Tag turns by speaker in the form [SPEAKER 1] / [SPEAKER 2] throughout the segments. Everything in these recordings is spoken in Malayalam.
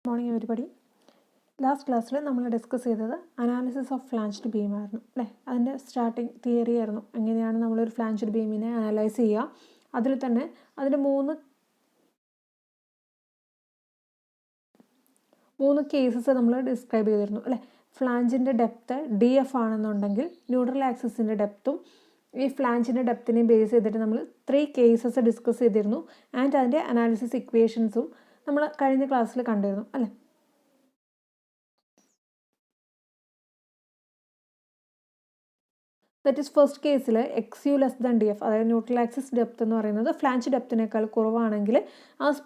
[SPEAKER 1] Morning everybody. ലാസ്റ്റ് ക്ലാസ്സിൽ നമ്മൾ ഡിസ്കസ് ചെയ്തത് അനാലിസിസ് ഓഫ് ഫ്ലാഞ്ച്ഡ് ബീം ആയിരുന്നു അല്ലേ. അതിൻ്റെ സ്റ്റാർട്ടിങ് തിയറി ആയിരുന്നു, എങ്ങനെയാണ് നമ്മളൊരു ഫ്ലാഞ്ച്ഡ് ബീമിനെ അനലൈസ് ചെയ്യുക. അതിൽ തന്നെ അതിൻ്റെ മൂന്ന് കേസസ് നമ്മൾ ഡിസ്ക്രൈബ് ചെയ്തിരുന്നു അല്ലേ. ഫ്ലാഞ്ചിൻ്റെ ഡെപ്ത്ത് DF ആണെന്നുണ്ടെങ്കിൽ ന്യൂട്രൽ ആക്സിസിൻ്റെ ഡെപ്ത്തും ഈ ഫ്ലാഞ്ചിൻ്റെ ഡെപ്തിനെ ബേസ് ചെയ്തിട്ട് നമ്മൾ 3 കേസസ് ഡിസ്കസ് ചെയ്തിരുന്നു. ആൻഡ് അതിൻ്റെ അനാലിസിസ് ഇക്വേഷൻസും നമ്മൾ കഴിഞ്ഞ ക്ലാസ്സിൽ കണ്ടിരുന്നു അല്ലേ. ദറ്റ് ഈസ് ഫസ്റ്റ് കേസിൽ XU ലെസ് ദാൻ DF, അതായത് ന്യൂട്രൽ ആക്സിസ് ഡെപ്ത് എന്ന് പറയുന്നത് ഫ്ലാഞ്ച് ഡെപ്തിനേക്കാൾ കുറവാണെങ്കിൽ as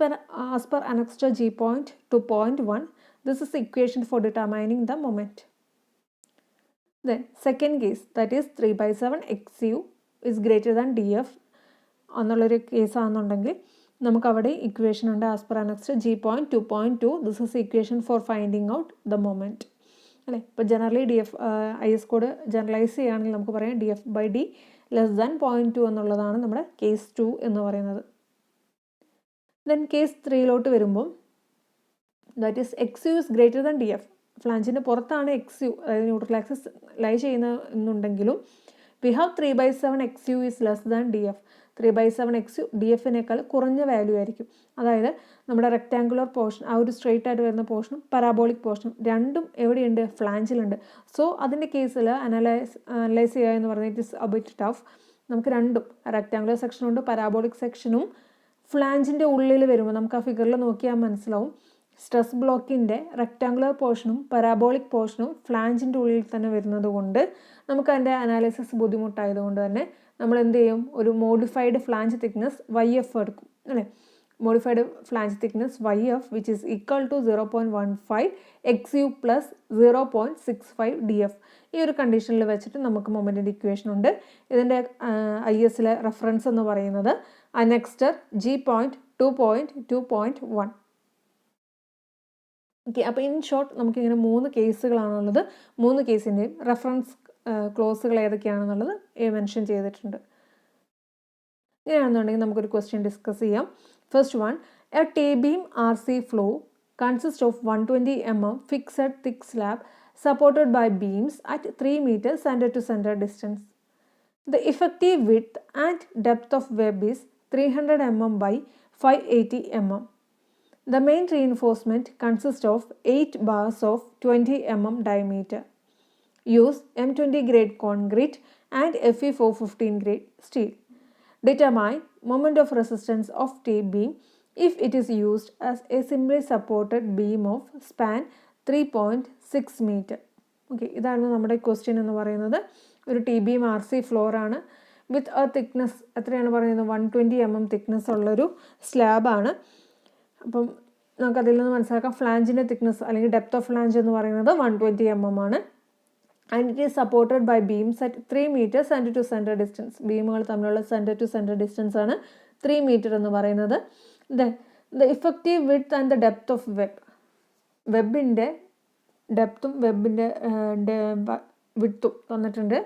[SPEAKER 1] per annexure G point to 0.1, this is the equation for determining the moment. Then second case, that is 3/7 XU is greater than DF എന്നുള്ളൊരു കേസ് ആണെന്നുണ്ടെങ്കിൽ നമുക്ക് അവിടെ ഇക്വേഷൻ ഉണ്ട് as per annexure G point 2.2, this is the equation for finding out the moment അല്ലേ. ഇപ്പോൾ ജനറലി IS കോഡ് ജനറലൈസ് ചെയ്യുകയാണെങ്കിൽ നമുക്ക് പറയാം DF/D ലെസ് ദാൻ 0.2 എന്നുള്ളതാണ് നമ്മുടെ കേസ് 2 എന്ന് പറയുന്നത്. ദെൻ കേസ് 3 വരുമ്പം that is XU is greater than DF. ഫ്ലാഞ്ചിൻ്റെ പുറത്താണ് XU, അതായത് ന്യൂട്രൽ ആക്സിസ് ലൈ ചെയ്യുന്നുണ്ടെങ്കിലും we have 3/7 XU is less than DF. 3/7 XU DFനേക്കാൾ കുറഞ്ഞ വാല്യൂ ആയിരിക്കും. അതായത് നമ്മുടെ റെക്റ്റാങ്കുലർ പോർഷൻ, ആ ഒരു സ്ട്രെയിറ്റ് ആയിട്ട് വരുന്ന പോർഷനും പരാബോളിക് പോർഷനും രണ്ടും എവിടെയുണ്ട്? ഫ്ലാഞ്ചിലുണ്ട്. സോ അതിൻ്റെ കേസിൽ അനലൈസ് ചെയ്യുക എന്ന് പറഞ്ഞാൽ it is A bit tough. നമുക്ക് രണ്ടും റെക്റ്റാങ്കുലർ സെക്ഷനുണ്ട്, പരാബോളിക് സെക്ഷനും ഫ്ലാഞ്ചിൻ്റെ ഉള്ളിൽ വരുമ്പോൾ നമുക്ക് ആ ഫിഗറിൽ നോക്കിയാൽ മനസ്സിലാവും. സ്ട്രെസ് ബ്ലോക്കിൻ്റെ റെക്റ്റാങ്കുലർ പോർഷനും പരാബോളിക് പോർഷനും ഫ്ലാഞ്ചിൻ്റെ ഉള്ളിൽ തന്നെ വരുന്നത് കൊണ്ട് നമുക്ക് അതിൻ്റെ അനാലിസിസ് ബുദ്ധിമുട്ടായതുകൊണ്ട് തന്നെ നമ്മൾ എന്ത് ചെയ്യും? ഒരു മോഡിഫൈഡ് ഫ്ലാഞ്ച് തിക്നെസ് YF എടുക്കും അല്ലേ. Modified flange thickness YF which is equal to 0.15 XU plus 0.65 DF. ഈ ഒരു കണ്ടീഷനിൽ വെച്ചിട്ട് നമുക്ക് മൊമെൻറ്റിൻ്റെ ഇക്വേഷൻ ഉണ്ട്. ഇതിൻ്റെ ISലെ റെഫറൻസ് എന്ന് പറയുന്നത് അനക്സ്റ്റർ G point 2.2.1. ഓക്കെ, അപ്പോൾ ഇൻ ഷോർട്ട് നമുക്കിങ്ങനെ 3 കേസുകളാണുള്ളത്. 3 കേസിൻ്റെയും റെഫറൻസ് ക്ലോസുകൾ ഏതൊക്കെയാണെന്നുള്ളത് മെൻഷൻ ചെയ്തിട്ടുണ്ട്. ഇങ്ങനെയാണെന്നുണ്ടെങ്കിൽ നമുക്കൊരു ക്വസ്റ്റ്യൻ ഡിസ്കസ് ചെയ്യാം. First one, A T-beam RC flow consists of 120 mm fixed thick slab supported by beams at 3 meters center to center distance. The effective width and depth of web is 300 mm by 580 mm. The main reinforcement consists of 8 bars of 20 mm diameter. Use M20 grade concrete and Fe 415 grade steel. Determine moment of resistance of T-beam if it is used as a simply supported beam of span 3.6 meter. Okay, ഇതാണ് നമ്മുടെ ക്വസ്റ്റ്യൻ എന്ന് പറയുന്നത്. ഒരു T-beam RC ഫ്ലോർ ആണ്. വിത്ത് എ തിക്നെസ് എത്രയാണ് പറയുന്നത്? 120 mm തിക്നെസ് ഉള്ളൊരു സ്ലാബാണ്. അപ്പം നമുക്കതിൽ നിന്ന് മനസ്സിലാക്കാം ഫ്ലാഞ്ചിൻ്റെ തിക്നെസ് അല്ലെങ്കിൽ ഡെപ്ത് ഓഫ് ഫ്ലാഞ്ച് എന്ന് പറയുന്നത് 120 mm ആണ്. And it is supported by beams at 3 meter centre to centre distance. ബീമുകൾ തമ്മിലുള്ള സെൻറ്റർ ടു സെൻറ്റർ ഡിസ്റ്റൻസ് ആണ് 3 meter എന്ന് പറയുന്നത്. The effective width and the depth of വെബിൻ്റെ ഡെപ്തും വെബിൻ്റെ വിഡ്ത്തും തന്നിട്ടുണ്ട്.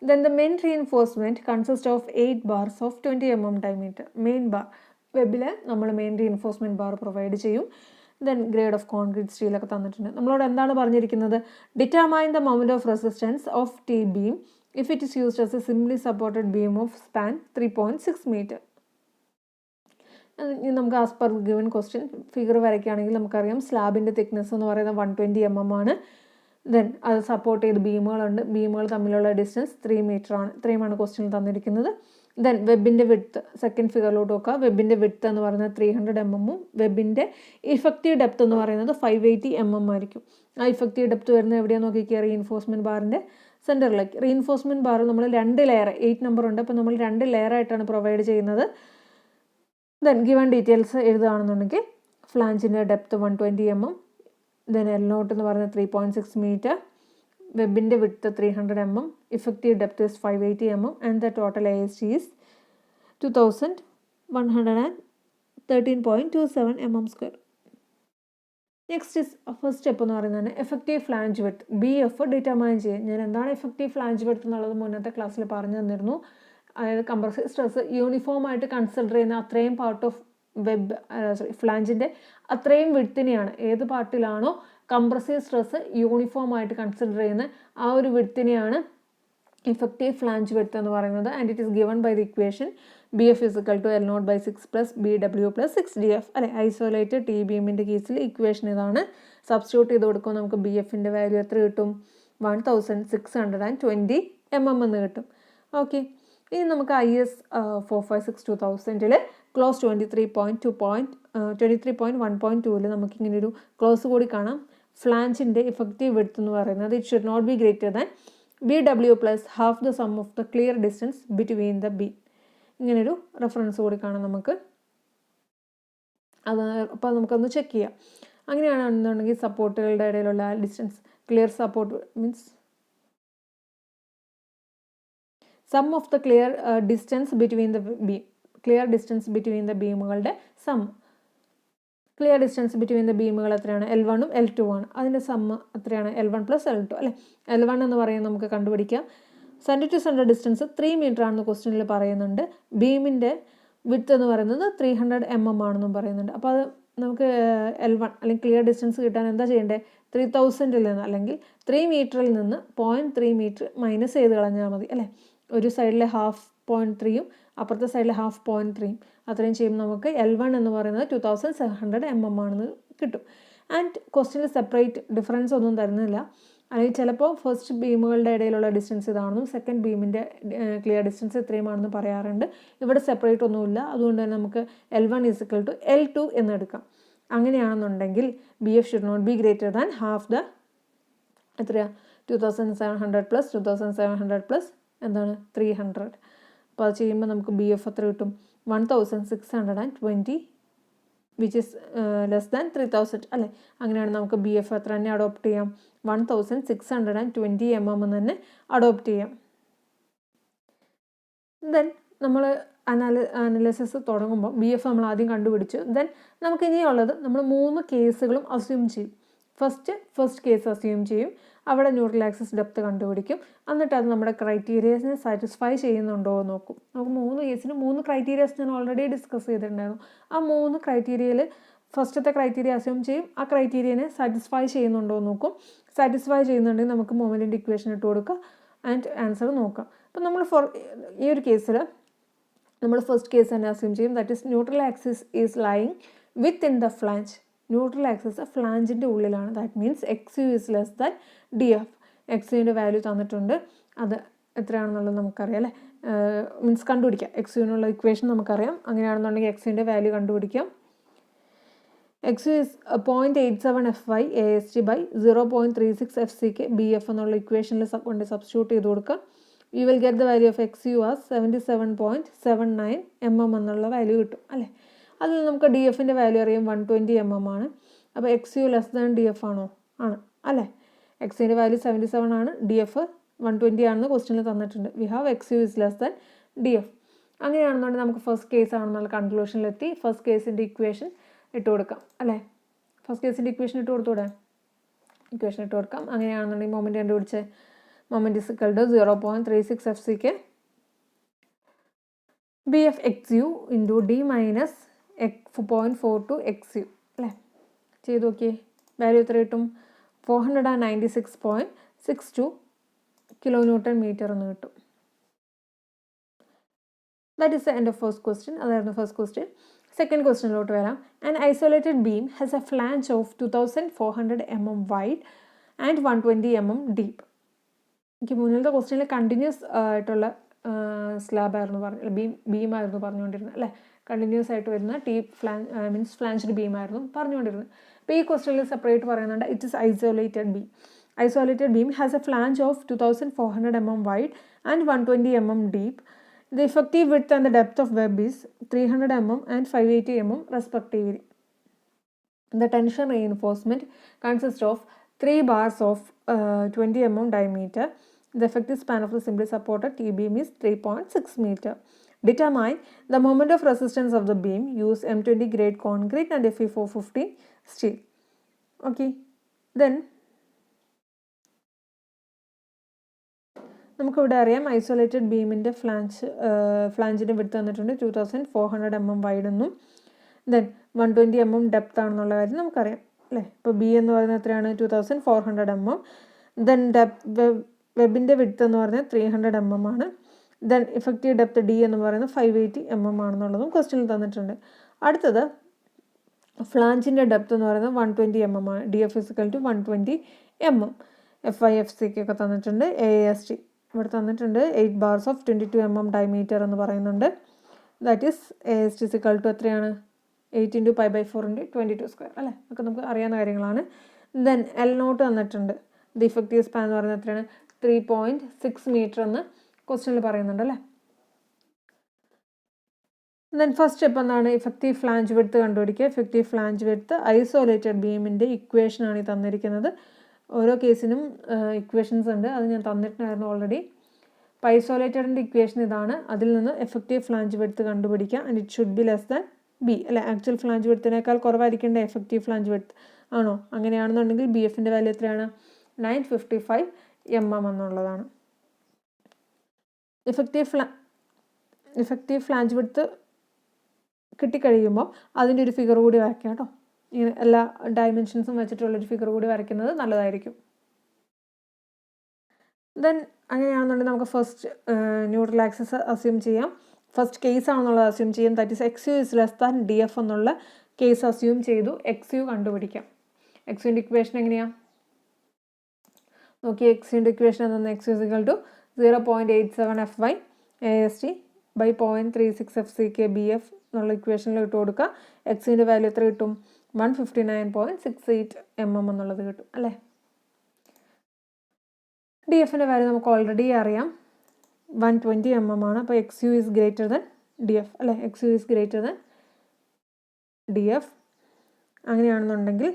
[SPEAKER 1] Then the main reinforcement consist of 8 bars of 20 mm diameter. Main bar വെബിൽ നമ്മൾ മെയിൻ റീഇൻഫോഴ്സ്മെൻറ്റ് ബാർ പ്രൊവൈഡ് ചെയ്യും. ദെൻ ഗ്രേഡ് ഓഫ് കോൺക്രീറ്റ് സ്റ്റീലൊക്കെ തന്നിട്ടുണ്ട്. നമ്മളോട് എന്താണ് പറഞ്ഞിരിക്കുന്നത്? Determine the moment of resistance of T-beam if it is used as a simply supported beam of span 3.6 meter. നമുക്ക് as per given question figure വരയ്ക്കുകയാണെങ്കിൽ നമുക്കറിയാം സ്ലാബിൻ്റെ തിക്നെസ് എന്ന് പറയുന്നത് 120 mm ആണ്. ദെൻ അത് സപ്പോർട്ട് ചെയ്ത് ബീമുകളുണ്ട്. ബീമുകൾ തമ്മിലുള്ള ഡിസ്റ്റൻസ് 3 meter ആണ്. ഇത്രയുമാണ് ക്വസ്റ്റ്യനിൽ തന്നിരിക്കുന്നത്. ദെൻ വെബിൻ്റെ വിഡ്ത്ത് സെക്കൻഡ് ഫിഗറിലോട്ട് നോക്കുക. വെബിൻ്റെ വിഡ്ത്ത് എന്ന് പറയുന്നത് 300 mm വെബിൻ്റെ ഇഫക്റ്റീവ് ഡെപ്ത് എന്ന് പറയുന്നത് 580 mm ആയിരിക്കും. ആ ഇഫക്റ്റീവ് ഡെപ്ത് വരുന്നത് എവിടെയാണ് നോക്കിക്കുക? റീഇൻഫോഴ്സ്മെൻറ്റ് ബാറിൻ്റെ സെൻറ്ററിലേക്ക്. റീഇൻഫോഴ്സ്മെൻറ്റ് ബാർ നമ്മൾ 2 ലെയർ, 8 നമ്പർ ഉണ്ട്, അപ്പോൾ നമ്മൾ 2 ലെയറായിട്ടാണ് പ്രൊവൈഡ് ചെയ്യുന്നത്. ദെൻ ഗിവൺ ഡീറ്റെയിൽസ് എഴുതുകയാണെന്നുണ്ടെങ്കിൽ ഫ്ലാഞ്ചിൻ്റെ ഡെപ്ത് 120 mm, ദെൻ L0 എന്ന് പറയുന്നത് 3.6 meter, വെബിൻ്റെ width 300 mm, effective depth is 580 mm and the total AST is 2113.27 mm². Next is first step എന്ന് പറയുന്നത് effective flange width BF determine ചെയ്യുക. ഞാൻ എന്താണ് എഫക്റ്റീവ് ഫ്ലാഞ്ച് വിഡ്ത്ത് എന്നുള്ളത് മുന്നത്തെ ക്ലാസ്സിൽ പറഞ്ഞു തന്നിരുന്നു. അതായത് കംപ്രസീവ് സ്ട്രെസ് യൂണിഫോം ആയിട്ട് കൺസിഡർ ചെയ്യുന്ന അത്രയും പാർട്ട് ഓഫ് വെബ് ഫ്ലാഞ്ചിൻ്റെ അത്രയും വിഡ്ത്തിനെയാണ്, ഏത് പാർട്ടിലാണോ കംപ്രസീവ് സ്ട്രെസ് യൂണിഫോം ആയിട്ട് കൺസിഡർ ചെയ്യുന്ന ആ ഒരു വിഡ്ത്തിനെയാണ് ഇഫക്റ്റീവ് ഫ്ലാഞ്ച് വിഡ്ത്ത് എന്ന് പറയുന്നത്. And it is given by the equation BF is equal to L0 by 6 plus BW plus 6DF. അല്ലെ, ഐസൊലേറ്റഡ് ടി ബീമിൻ്റെ കേസിൽ ഇക്വേഷൻ ഇതാണ്. സബ്സ്റ്റിറ്റ്യൂട്ട് ചെയ്ത് കൊടുക്കുമ്പോൾ നമുക്ക് BFൻ്റെ വാല്യൂ എത്ര കിട്ടും? 1620 mm എന്ന് കിട്ടും. ഓക്കെ, ഇനി നമുക്ക് IS 456-2000 ക്ലോസ് 23.1.2 നമുക്കിങ്ങനൊരു ക്ലോസ് കൂടി കാണാം. ഫ്ലാഞ്ചിൻ്റെ ഇഫക്റ്റീവ് വിഡ്ത്ത് എന്ന് പറയുന്നത് it should not be greater than BW plus half the sum of the clear distance between the beam. ഇങ്ങനൊരു റെഫറൻസ് കൂടി കാണാം നമുക്ക്. അത് അപ്പോൾ നമുക്കൊന്ന് ചെക്ക് ചെയ്യാം. അങ്ങനെയാണെന്നുണ്ടെങ്കിൽ സപ്പോർട്ടുകളുടെ ഇടയിലുള്ള distance, clear support means sum of the clear distance between the beam, clear distance between the ബീമുകളുടെ sum. Clear distance between the ബീമുകൾ എത്രയാണ്? L1 ഉം L2 ആണ്. അതിൻ്റെ സമ്മ് എത്രയാണ്? L1 plus L2 അല്ലേ. L1 എന്ന് പറയുന്നത് നമുക്ക് കണ്ടുപിടിക്കാം. Centre to centre distance 3 metre ആണെന്ന് ക്വസ്റ്റ്യനിൽ പറയുന്നുണ്ട്. ബീമിൻ്റെ വിഡ്ത്ത് എന്ന് പറയുന്നത് 300 mm ആണെന്നും പറയുന്നുണ്ട്. അപ്പോൾ അത് നമുക്ക് L1 അല്ലെങ്കിൽ ക്ലിയർ ഡിസ്റ്റൻസ് കിട്ടാൻ എന്താ ചെയ്യേണ്ടത്? 3000 നിന്ന് അല്ലെങ്കിൽ 3 മീറ്ററിൽ നിന്ന് 0.3 മീറ്റർ മൈനസ് ചെയ്ത് കളഞ്ഞാൽ മതി അല്ലേ. ഒരു സൈഡിലെ 0.3 അപ്പുറത്തെ സൈഡിലെ 0.3 അത്രയും ചെയ്യുമ്പോൾ നമുക്ക് L1 എന്ന് പറയുന്നത് 2700 mm ആണെന്ന് കിട്ടും. ആൻഡ് ക്വസ്റ്റ്യനിൽ സെപ്പറേറ്റ് ഡിഫറൻസ് ഒന്നും തരുന്നില്ല. അല്ലെങ്കിൽ ചിലപ്പോൾ ഫസ്റ്റ് ബീമുകളുടെ ഇടയിലുള്ള ഡിസ്റ്റൻസ് ഇതാണെന്നും സെക്കൻഡ് ബീമിൻ്റെ ക്ലിയർ ഡിസ്റ്റൻസ് ഇത്രയുമാണെന്ന് പറയാറുണ്ട്. ഇവിടെ സെപ്പറേറ്റ് ഒന്നുമില്ല. അതുകൊണ്ട് തന്നെ നമുക്ക് L1 is equal to L2 എന്ന് എടുക്കാം. അങ്ങനെയാണെന്നുണ്ടെങ്കിൽ BF should not be greater than half the എത്രയാണ്? 2700 plus 2700 plus എന്താണ്? 300. അപ്പോൾ അത് ചെയ്യുമ്പോൾ നമുക്ക് BF എത്ര കിട്ടും? 1620 വിച്ച് ഇസ് ലെസ് ദാൻ 3000 അല്ലേ. അങ്ങനെയാണ് നമുക്ക് BF എത്ര തന്നെ അഡോപ്റ്റ് ചെയ്യാം? 1620 mm തന്നെ അഡോപ്റ്റ് ചെയ്യാം. ദെൻ നമ്മൾ അനാലിസിസ് തുടങ്ങുമ്പോൾ BF നമ്മൾ ആദ്യം കണ്ടുപിടിച്ചു. ദെൻ നമുക്ക് ഇനിയുള്ളത് നമ്മൾ 3 കേസുകളും അസ്യൂം ചെയ്യും. ഫസ്റ്റ് കേസ് അസ്യൂം ചെയ്യും, അവിടെ ന്യൂട്രൽ ആക്സിസ് ഡെപ്ത് കണ്ടുപിടിക്കും. എന്നിട്ട് അത് നമ്മുടെ ക്രൈറ്റീരിയസിനെ സാറ്റിസ്ഫൈ ചെയ്യുന്നുണ്ടോ എന്ന് നോക്കും. നമുക്ക് 3 കേസിന് 3 ക്രൈറ്റീരിയസ് ഞാൻ ഓൾറെഡി ഡിസ്കസ് ചെയ്തിട്ടുണ്ടായിരുന്നു. ആ 3 ക്രൈറ്റീരിയയിൽ ഫസ്റ്റത്തെ ക്രൈറ്റീരിയ അസ്യൂം ചെയ്യും, ആ ക്രൈറ്റീരിയനെ സാറ്റിസ്ഫൈ ചെയ്യുന്നുണ്ടോ എന്ന് നോക്കും. സാറ്റിസ്ഫൈ ചെയ്യുന്നുണ്ടെങ്കിൽ നമുക്ക് മൊമെൻറ്റിൻ്റെ ഇക്വേഷൻ ഇട്ട് കൊടുക്കുക ആൻഡ് ആൻസർ നോക്കാം. അപ്പം നമ്മൾ ഈ ഒരു കേസിൽ നമ്മൾ ഫസ്റ്റ് കേസ് തന്നെ അസ്യൂം ചെയ്യും. That is neutral axis is lying within the flange. Neutral axis ഫ്ലാഞ്ചിൻ്റെ ഉള്ളിലാണ്. That means XU is less than DF. XUവിൻ്റെ വാല്യൂ തന്നിട്ടുണ്ട്, അത് എത്രയാണെന്നുള്ളത് നമുക്കറിയാം അല്ലേ. മീൻസ് കണ്ടുപിടിക്കാം. XUവിനുള്ള ഇക്വേഷൻ നമുക്കറിയാം. അങ്ങനെയാണെന്നുണ്ടെങ്കിൽ XUവിൻ്റെ വാല്യൂ കണ്ടുപിടിക്കാം. XU is 0.87 FY AST by 0.36 FCK BF എന്നുള്ള ഇക്വേഷനിൽ കൊണ്ട് സബ്സ്റ്റിറ്റ്യൂട്ട് ചെയ്ത് കൊടുക്കുക. You will get the value of XU as 77.79 mm എന്നുള്ള വാല്യൂ കിട്ടും അല്ലേ. അതിൽ നമുക്ക് DFൻ്റെ വാല്യൂ അറിയാം 120 mm ആണ്. അപ്പോൾ XU ലെസ് ദാൻ DF ആണോ? ആണ് അല്ലേ. XUവിൻ്റെ വാല്യൂ 77 ആണ്, DF 120 ആണെന്ന് ക്വസ്റ്റ്യനിൽ തന്നിട്ടുണ്ട്. We have XU is less than DF. അങ്ങനെയാണെന്നുണ്ടെങ്കിൽ നമുക്ക് ഫസ്റ്റ് കേസ് ആണെന്നുള്ള കൺക്ലൂഷനിലെത്തി. ഫസ്റ്റ് കേസിൻ്റെ ഇക്വേഷൻ ഇട്ട് കൊടുക്കാം അല്ലേ. ഫസ്റ്റ് കേസിൻ്റെ ഇക്വേഷൻ ഇട്ട് കൊടുത്തൂടെ? ഇക്വേഷൻ ഇട്ട് കൊടുക്കാം. അങ്ങനെയാണെന്നുണ്ടെങ്കിൽ മൊമെൻറ്റ് കണ്ടുപിടിച്ച് moment is equal to 0.36 FCK BF XU into D minus 0.42 XU അല്ലേ. ചെയ്ത് നോക്കിയേ, വാല്യൂ എത്ര കിട്ടും? 496.62 kN എന്ന് കിട്ടും. That is the end of first question. അതായിരുന്നു ഫസ്റ്റ് ക്വസ്റ്റ്യൻ. സെക്കൻഡ് ക്വസ്റ്റ്യനിലോട്ട് വരാം. An isolated beam has A flange of 2400 mm wide and 120 mm deep. എനിക്ക് മുന്നിലത്തെ ക്വസ്റ്റ്യനിൽ കണ്ടിന്യൂസ് ആയിട്ടുള്ള സ്ലാബായിരുന്നു ബീമായിരുന്നു പറഞ്ഞുകൊണ്ടിരുന്നത് അല്ലേ. കണ്ടിന്യൂസ് ആയിട്ട് വരുന്ന മീൻസ് ഫ്ലാഞ്ച്ഡ് ബീമായിരുന്നു പറഞ്ഞുകൊണ്ടിരുന്നത്. അപ്പോൾ ഈ ക്വസ്റ്റ്യനിൽ സെപ്പറേറ്റ് പറയുന്നുണ്ട്. It is isolated beam. Isolated beam has a flange of 2400 mm wide and 120 mm deep. The effective width and the depth of web is 300 mm and 580 mm respectively. The tension reinforcement consists of 3 bars of 20 mm diameter. The effective span of the simply supported T-beam is 3.6 meter. Determine the moment of resistance of the beam. Use M20 grade concrete and Fe450 steel. Okay. Then നമുക്കിവിടെ അറിയാം ഐസൊലേറ്റഡ് ബീമിൻ്റെ ഫ്ലാഞ്ചിൻ്റെ വിഡ്ത്ത് തന്നിട്ടുണ്ട് 2400 mm വൈഡ് എന്നും ദെൻ 120 mm ഡെപ്ത് ആണെന്നുള്ള കാര്യം നമുക്കറിയാം അല്ലേ. ഇപ്പോൾ ബി എന്ന് പറയുന്നത് എത്രയാണ് 2400 mm. ദെൻ വെബിൻ്റെ വിഡ്ത്ത് എന്ന് പറഞ്ഞാൽ 300 mm ആണ്. ദെൻ ഇഫക്റ്റീവ് ഡെപ്ത് ഡി എന്ന് പറയുന്നത് 580 mm ആണെന്നുള്ളതും ക്വസ്റ്റ്യനിൽ തന്നിട്ടുണ്ട്. അടുത്തത് ഫ്ലാഞ്ചിൻ്റെ ഡെപ്ത് എന്ന് പറയുന്നത് 120 mm ആണ്. D F is equal to 120 mm. FIFC ഒക്കെ തന്നിട്ടുണ്ട്. AAST ഇവിടെ തന്നിട്ടുണ്ട് 8 bars of 22 mm ഡയമീറ്റർ എന്ന് പറയുന്നുണ്ട്. That is AAST is equal to എത്രയാണ് 8 × π/4 × 22² അല്ലേ. ഒക്കെ നമുക്ക് അറിയാവുന്ന കാര്യങ്ങളാണ്. ദെൻ L നോട്ട് തന്നിട്ടുണ്ട്. ദി ഇഫക്റ്റീവ് സ്പാൻ എന്ന് പറയുന്നത് എത്രയാണ് 3.6 മീറ്റർ എന്ന് ക്വസ്റ്റ്യനിൽ പറയുന്നുണ്ട് അല്ലേ. ദെൻ ഫസ്റ്റ് സ്റ്റെപ്പ് എന്താണ്, ഇഫക്റ്റീവ് ഫ്ലാഞ്ച് വിഡ്ത്ത് കണ്ടുപിടിക്കുക. ഇഫക്റ്റീവ് ഫ്ലാഞ്ച് വിഡ്ത്ത് ഐസോലേറ്റഡ് ബീമിൻ്റെ ഇക്വേഷനാണ് ഈ തന്നിരിക്കുന്നത്. ഓരോ കേസിനും ഇക്വേഷൻസ് ഉണ്ട്, അത് ഞാൻ തന്നിട്ടുണ്ടായിരുന്നു ഓൾറെഡി. അപ്പോൾ ഐസോലേറ്റഡിൻ്റെ ഇക്വേഷൻ ഇതാണ്. അതിൽ നിന്ന് എഫക്റ്റീവ് ഫ്ലാഞ്ച് വിഡ്ത്ത് കണ്ടുപിടിക്കുക. And it should be less than B അല്ലെ. ആക്ച്വൽ ഫ്ലാഞ്ച് വിഡ്ത്തിനേക്കാൾ കുറവായിരിക്കേണ്ട എഫക്റ്റീവ് ഫ്ലാഞ്ച് വിഡ്ത്ത് ആണോ? അങ്ങനെയാണെന്നുണ്ടെങ്കിൽ ബി എഫിൻ്റെ വാല്യൂ എത്രയാണ് 955 mm എന്നുള്ളതാണ്. ഇഫക്റ്റീവ് ഫ്ലാഞ്ച് വിഡ്ത്ത് കിട്ടിക്കഴിയുമ്പോൾ അതിൻ്റെ ഒരു ഫിഗർ കൂടി വരയ്ക്കാം കേട്ടോ. ഇങ്ങനെ എല്ലാ ഡയമെൻഷൻസും വെച്ചിട്ടുള്ളൊരു ഫിഗർ കൂടി വരയ്ക്കുന്നത് നല്ലതായിരിക്കും. ദെൻ അങ്ങനെയാണെന്നുണ്ടെങ്കിൽ നമുക്ക് ഫസ്റ്റ് ന്യൂട്രൽ ആക്സിസ് അസ്യൂം ചെയ്യാം. ഫസ്റ്റ് കേസ് ആണെന്നുള്ളത് അസ്യൂം ചെയ്യാം. That is XU is less than DF എന്നുള്ള കേസ് അസ്യൂം ചെയ്തു. XU കണ്ടുപിടിക്കാം. XUൻ്റെ ഇക്വേഷൻ എങ്ങനെയാണ് നോക്കി. XUൻ്റെ ഇക്വേഷൻ എന്താണ് XU is equal to 0.87 FY AST by 0.36 FCK BF എന്നുള്ള ഇക്വേഷനിൽ ഇട്ട് കൊടുക്കുക. XUൻ്റെ വാല്യൂ എത്ര കിട്ടും 159.68 mm എന്നുള്ളത് കിട്ടും അല്ലേ. DFൻ്റെ വാല്യൂ നമുക്ക് ഓൾറെഡി അറിയാം 120 mm ആണ്. അപ്പോൾ XU is greater than DF അല്ലേ. XU is greater than DF. അങ്ങനെയാണെന്നുണ്ടെങ്കിൽ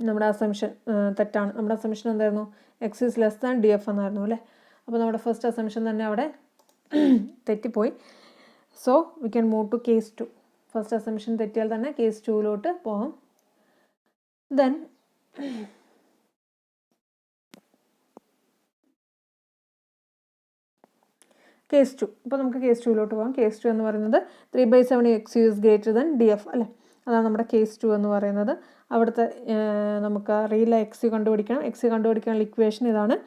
[SPEAKER 1] നമ്മുടെ അസംഷൻ തെറ്റാണ്. നമ്മുടെ അസംഷൻ എന്തായിരുന്നു XU is less than DF എന്നായിരുന്നു അല്ലേ. അപ്പോൾ നമ്മുടെ ഫസ്റ്റ് അസംഷൻ തന്നെ അവിടെ തെറ്റിപ്പോയി. So we can move to case 2. First assumption തെറ്റിയാൽ തന്നെ കേസ് 2 പോകാം. Then case 2. അപ്പോൾ നമുക്ക് കേസ് 2 പോകാം. കേസ് 2 എന്ന് പറയുന്നത് 3/7 XU is greater than DF അല്ലേ. അതാണ് നമ്മുടെ കേസ് 2 എന്ന് പറയുന്നത്. അവിടുത്തെ നമുക്ക് അറിയില്ല XU കണ്ടുപിടിക്കണം. XU കണ്ടുപിടിക്കാനുള്ള ഇക്വേഷൻ ഇതാണ്.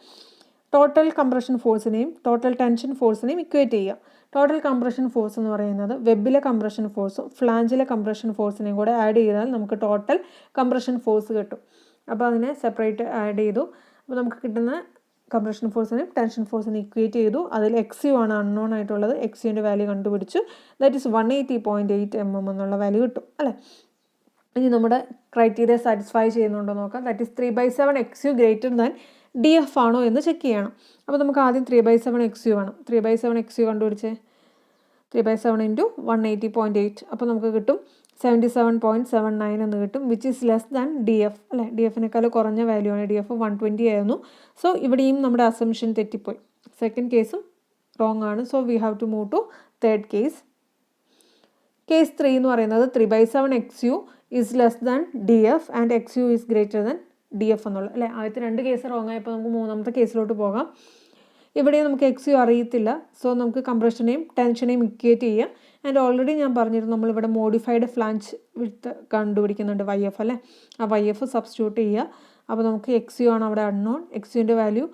[SPEAKER 1] ടോട്ടൽ കംപ്രഷൻ ഫോഴ്സിനെയും ടോട്ടൽ ടെൻഷൻ ഫോഴ്സിനെയും ഇക്വേറ്റ് ചെയ്യുക. ടോട്ടൽ കംപ്രഷൻ ഫോഴ്സ് എന്ന് പറയുന്നത് വെബിലെ കംപ്രഷൻ ഫോഴ്സും ഫ്ലാഞ്ചിലെ കംപ്രഷൻ ഫോഴ്സിനെയും കൂടെ ആഡ് ചെയ്താൽ നമുക്ക് ടോട്ടൽ കംപ്രഷൻ ഫോഴ്സ് കിട്ടും. അപ്പോൾ അതിനെ സെപ്പറേറ്റ് ആഡ് ചെയ്തു. അപ്പോൾ നമുക്ക് കിട്ടുന്ന കംപ്രഷൻ ഫോഴ്സിനെയും ടെൻഷൻ ഫോഴ്സിനെയും ഇക്വേറ്റ് ചെയ്തു. അതിൽ XU ആണ് അൺനോൺ ആയിട്ടുള്ളത്. XUൻ്റെ വാല്യൂ കണ്ടുപിടിച്ചു. ദാറ്റ് ഈസ് 180.8 mm എന്നുള്ള വാല്യൂ കിട്ടും അല്ലേ. ഇനി നമ്മുടെ ക്രൈറ്റീരിയ സാറ്റിസ്ഫൈ ചെയ്യുന്നുണ്ടോ നോക്കാം. That is 3/7 XU greater than DF ആണോ എന്ന് ചെക്ക് ചെയ്യണം. അപ്പോൾ നമുക്ക് ആദ്യം 3/7 XU വേണം. 3/7 XU കണ്ടുപിടിച്ചേ 3/7 × 180.8. അപ്പോൾ നമുക്ക് കിട്ടും 77.79 എന്ന് കിട്ടും. Which is less than DF അല്ലേ. DFനേക്കാൾ കുറഞ്ഞ വാല്യൂ ആണ്. DF 120 ആയിരുന്നു. സോ ഇവിടെയും നമ്മുടെ അസംഷൻ തെറ്റിപ്പോയി. സെക്കൻഡ് കേസും റോങ് ആണ്. So we have to move to third case. Case 3 എന്ന് പറയുന്നത് 3/7 XU is less than DF and XU is greater than DF എന്നുള്ള അല്ലേ. ആദ്യത്തെ 2 കേസ് റോങ് ആയപ്പോൾ നമുക്ക് മൂന്നാമത്തെ കേസിലോട്ട് പോകാം. ഇവിടെ നമുക്ക് XU അറിയത്തില്ല. സോ നമുക്ക് കംപ്രഷനെയും ടെൻഷനെയും ഇക്വേറ്റ് ചെയ്യാം. ആൻഡ് ഓൾറെഡി ഞാൻ പറഞ്ഞിരുന്നു നമ്മളിവിടെ മോഡിഫൈഡ് ഫ്ലാഞ്ച് വിഡ്ത്ത് കണ്ടുപിടിക്കുന്നുണ്ട് YF അല്ലേ. ആ YF സബ്സ്റ്റിറ്റ്യൂട്ട് ചെയ്യുക. അപ്പോൾ നമുക്ക് XU ആണ് അവിടെ അൺനോൺ. XUൻ്റെ വാല്യൂ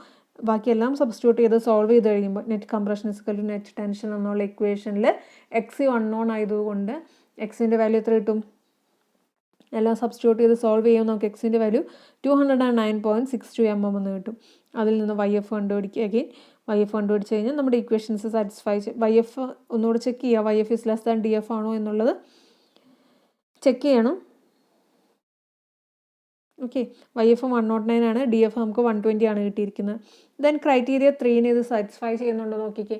[SPEAKER 1] ബാക്കിയെല്ലാം സബ്സ്റ്റിറ്റ്യൂട്ട് ചെയ്ത് സോൾവ് ചെയ്ത് കഴിയുമ്പോൾ net compression is equal to net tension എന്നുള്ള ഇക്വേഷനിൽ XU അൺനോൺ ആയതുകൊണ്ട് XUൻ്റെ വാല്യൂ എത്ര കിട്ടും? എല്ലാം സബ്സ്റ്റിറ്റ്യൂട്ട് ചെയ്ത് സോൾവ് ചെയ്യുമ്പോൾ നമുക്ക് XUൻ്റെ വാല്യൂ 209.62 mm എന്ന് കിട്ടും. അതിൽ നിന്ന് YF കണ്ടുപിടിക്കുക. അഗെയിൻ YF കണ്ടുപിടിച്ച് കഴിഞ്ഞാൽ നമ്മുടെ ഇക്വേഷൻസ് സാറ്റിസ്ഫൈ YF ഒന്നുകൂടെ ചെക്ക് ചെയ്യുക. YF is less than DF ആണോ എന്നുള്ളത് ചെക്ക് ചെയ്യണം. ഓക്കെ, YF 109 ആണ്. DF നമുക്ക് 120 ആണ് കിട്ടിയിരിക്കുന്നത്. ദെൻ ക്രൈറ്റീരിയ 3നെ ഇത് സാറ്റിസ്ഫൈ ചെയ്യുന്നുണ്ടോ നോക്കിക്കേ.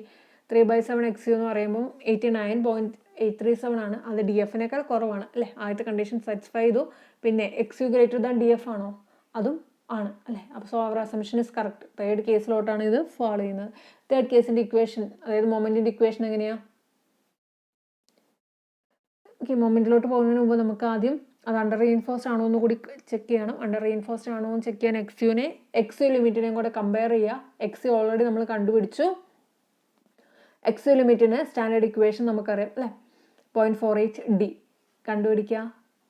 [SPEAKER 1] 3/7 XU എന്ന് പറയുമ്പോൾ 89.837 ആണ്. അത് DFനേക്കാൾ കുറവാണ് അല്ലേ. ആദ്യത്തെ കണ്ടീഷൻ സാറ്റിസ്ഫൈ ചെയ്തു. പിന്നെ XU ഗ്രേറ്റർ ദാൻ DF ആണോ? അതും ആണ് അല്ലേ. അപ്പോൾ so our assumption is correct. Third കേസിലോട്ടാണ് ഇത് ഫോളോ ചെയ്യുന്നത്. തേർഡ് കേസിൻ്റെ ഇക്വേഷൻ അതായത് മൊമെൻറ്റിൻ്റെ ഇക്വേഷൻ എങ്ങനെയാണ്? ഓക്കെ, മൊമെൻറ്റിലോട്ട് പോകുന്നതിന് മുമ്പ് നമുക്ക് ആദ്യം അത് അണ്ടർ റീഇൻഫോഴ്സ്ഡ് ആണോ എന്ന് കൂടി ചെക്ക് ചെയ്യണം. അണ്ടർ റീഇൻഫോഴ്സ്ഡ് ആണോ എന്ന് ചെക്ക് ചെയ്യാൻ XU ലിമിറ്റിനെയും കൂടെ കമ്പയർ ചെയ്യുക. XU ഓൾറെഡി നമ്മൾ കണ്ടുപിടിച്ചു. XU ലിമിറ്റിന് സ്റ്റാൻഡേർഡ് ഇക്വേഷൻ നമുക്കറിയാം അല്ലേ, 0.48D. കണ്ടുപിടിക്കുക.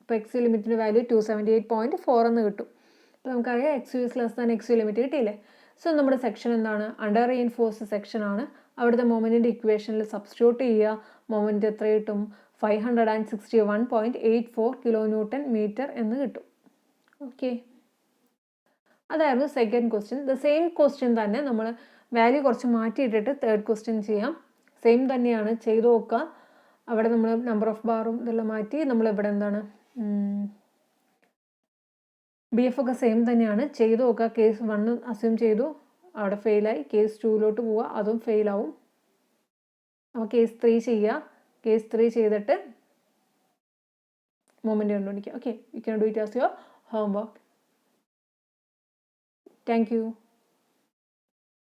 [SPEAKER 1] അപ്പോൾ എക്സ് യു ലിമിറ്റിൻ്റെ വാല്യൂ 278.4 എന്ന് കിട്ടും. അപ്പോൾ നമുക്കറിയാം X U is less than X U limit കിട്ടിയില്ലേ. സോ നമ്മുടെ സെക്ഷൻ എന്താണ്? അണ്ടർ റീഇൻഫോഴ്സ്ഡ് സെക്ഷനാണ്. അവിടുത്തെ മൊമെൻറ്റിൻ്റെ ഇക്വേഷനിൽ സബ്സ്റ്റിറ്റ്യൂട്ട് ചെയ്യുക. മൊമെൻറ്റ് എത്ര കിട്ടും? 561.84 കിലോ ന്യൂട്ടൺ മീറ്റർ എന്ന് കിട്ടും. ഓക്കെ, അതായിരുന്നു second question. The same question തന്നെ നമ്മൾ വാല്യൂ കുറച്ച് മാറ്റിയിട്ടിട്ട് തേർഡ് ക്വസ്റ്റ്യൻ ചെയ്യാം. സെയിം തന്നെയാണ്, ചെയ്ത് നോക്കുക. അവിടെ നമ്മൾ നമ്പർ ഓഫ് ബാറും ഇതെല്ലാം മാറ്റി നമ്മളിവിടെ എന്താണ് ബി എഫ് ഒക്കെ സെയിം തന്നെയാണ്, ചെയ്ത് നോക്കുക. കേസ് 1 അസ്യൂം ചെയ്തു, അവിടെ ഫെയിലായി. കേസ് 2 പോവുക, അതും ഫെയിലാവും. അപ്പോൾ കേസ് 3 ചെയ്യുക. കേസ് 3 ചെയ്തിട്ട് മൊമെൻറ്റ് കണ്ടുപിടിക്കുക. Okay, you can do it as your homework. Thank you.